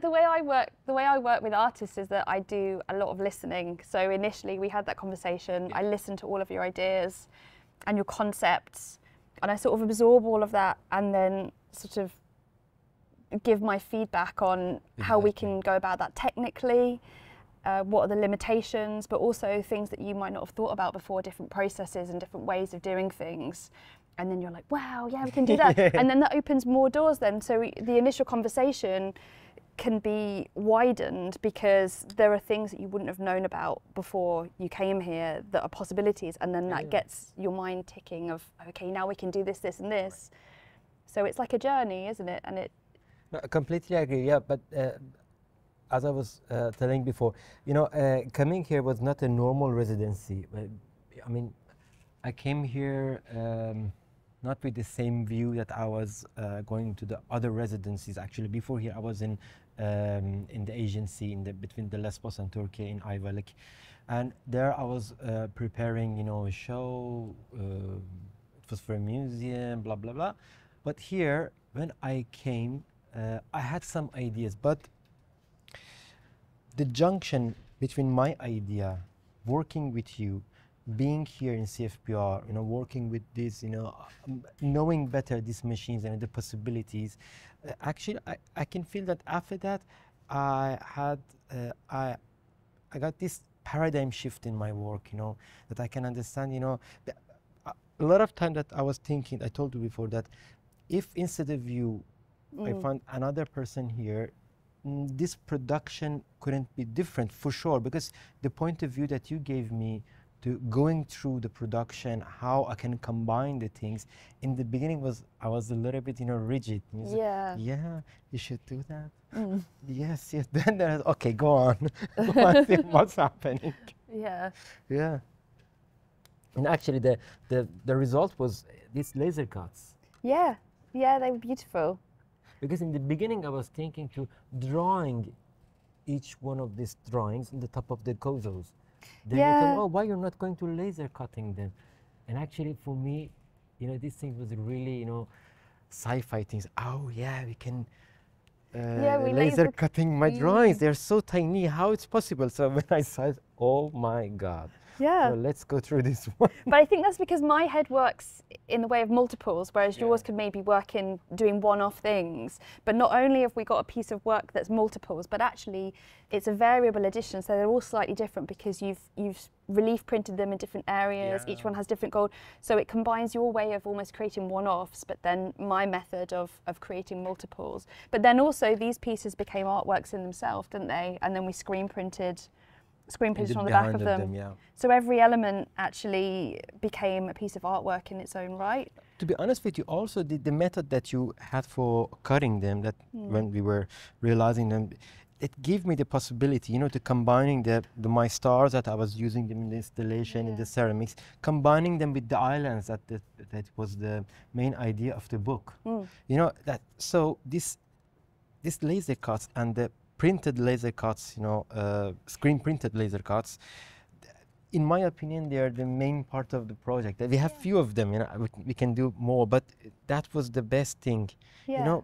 the way I work with artists is that I do a lot of listening. So initially we had that conversation. I listened to all of your ideas and your concepts, and I sort of absorb all of that and then sort of give my feedback on how we can go about that technically, what are the limitations, but also things that you might not have thought about before, different processes and different ways of doing things. And then you're like, wow, yeah, we can do that. And then that opens more doors then. So the initial conversation can be widened because there are things that you wouldn't have known about before you came here that are possibilities. And then that gets your mind ticking of, okay, now we can do this, this and this. So it's like a journey, isn't it? And it. No, I completely agree, yeah. But as I was telling before, you know, coming here was not a normal residency. I mean, I came here not with the same view that I was going to the other residencies. Actually, before here, I was in the agency between the Lesbos and Turkey in Ayvalık, and there I was preparing, you know, a show. It was for a museum, blah blah blah. But here, when I came, I had some ideas, but the junction between my idea, working with you, being here in CFPR, you know, working with this, you know, knowing better these machines and the possibilities, actually, I can feel that after that, I got this paradigm shift in my work, you know, that I can understand, you know, a lot of time that I was thinking, I told you before that if instead of you, I found another person here, this production couldn't be different for sure, because the point of view that you gave me to going through the production, how I can combine the things. In the beginning I was a little bit, you know, rigid. Yeah. Yeah, you should do that. Yes, yes. Then there's, okay, go on. Go on, see what's happening. Yeah. Yeah. And actually the result was these laser cuts. Yeah, yeah, they were beautiful. Because in the beginning I was thinking to drawing each one of these drawings on the top of the cozos. Then you told me, oh, why you're not going to laser cutting them? And actually for me, you know, this thing was really, you know, sci-fi things. Oh yeah, we can laser cutting my drawings. They're so tiny, how it's possible? So when I saw it, oh my God. Yeah. So let's go through this one. But I think that's because my head works in the way of multiples, whereas yours could maybe work in doing one-off things. But not only have we got a piece of work that's multiples, but actually it's a variable edition, so they're all slightly different because you've relief printed them in different areas. Each one has different gold, so it combines your way of almost creating one-offs, but then my method of creating multiples. But then also these pieces became artworks in themselves, didn't they? And then we screen printed on the back of them. So every element actually became a piece of artwork in its own right. To be honest with you, also the method that you had for cutting them, that when we were realizing them, it gave me the possibility, you know, to combining my stars that I was using them in the installation, in the ceramics, combining them with the islands that was the main idea of the book. You know, so this laser cuts and the printed laser cuts, you know, screen printed laser cuts, in my opinion, they are the main part of the project. We have few of them, you know, we can do more, but that was the best thing. You know,